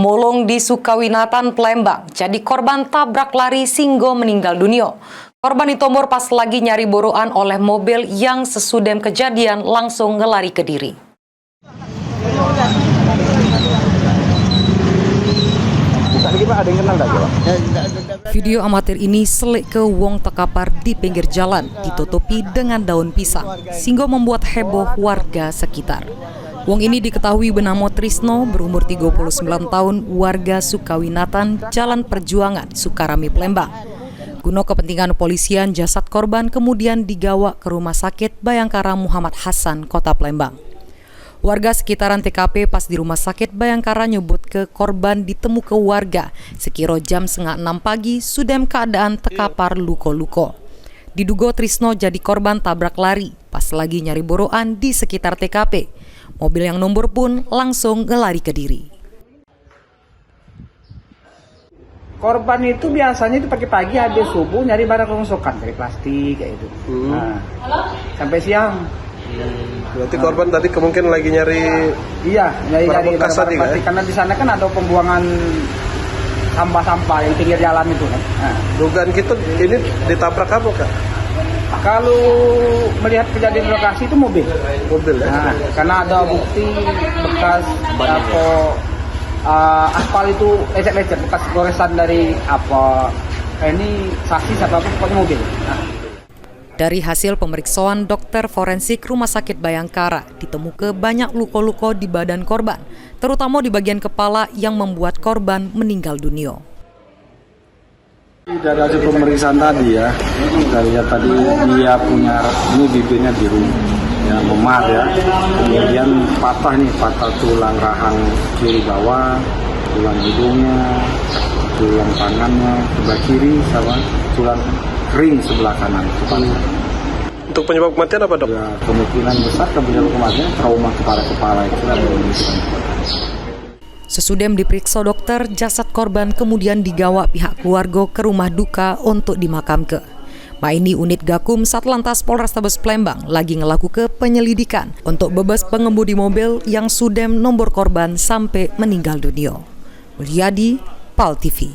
Pemulung di Sukawinatan, Palembang jadi korban tabrak lari sehingga meninggal dunia. Korban ditombor pas lagi nyari boroan oleh mobil yang sesudem kejadian langsung ngelari ke diri. Video amatir ini selik ke wong tekapar di pinggir jalan ditutupi dengan daun pisang sehingga membuat heboh warga sekitar. Wong ini diketahui bernama Trisno, berumur 39 tahun, warga Sukawinatan, Jalan Perjuangan, Sukarami, Palembang. Guna kepentingan polisian, jasad korban kemudian digawa ke Rumah Sakit Bayangkara Muhammad Hasan, Kota Palembang. Warga sekitaran TKP pas di Rumah Sakit Bayangkara nyebut ke korban ditemu ke warga sekira jam 5:30 pagi sudem keadaan tekapar luko-luko. Diduga Trisno jadi korban tabrak lari pas lagi nyari boroan di sekitar TKP. Mobil yang nombor pun langsung ngelari ke diri. Korban itu biasanya itu pagi-pagi habis subuh nyari barang rongsokan dari plastik kayak itu. Nah, sampai siang. Berarti korban tadi kemungkinan lagi nyari nyari barang plastik ya? Karena di sana kan ada pembuangan sampah-sampah yang pinggir jalan itu kan. Nah. Dugaan kita ini ditabrak apa, Kak? Kalau melihat kejadian lokasi itu mobil ya. Nah, karena ada bukti bekas aspal itu lecet-lecet, bekas goresan dari ini saksi apapun pokoknya mobil. Nah. Dari hasil pemeriksaan dokter forensik Rumah Sakit Bayangkara ditemukan banyak luka-luka di badan korban, terutama di bagian kepala yang membuat korban meninggal dunia. Dari hasil pemeriksaan tadi ya, dari tadi dia punya ini bibirnya biru, ya memar ya, kemudian patah tulang rahang kiri bawah, tulang hidungnya, tulang tangannya sebelah kiri sama tulang kering sebelah kanan. Untuk penyebab kematian apa, Dok? Ya, kemungkinan besar penyebab kematian trauma kepala itu yang Sesudem diperiksa dokter, jasad korban kemudian digawa pihak keluarga ke rumah duka untuk dimakamkan. Ini unit Gakum Satlantas Polrestabes Palembang lagi ngelakukan penyelidikan untuk bebas pengemudi mobil yang sudem nomor korban sampai meninggal dunia. Mulyadi, PAL TV.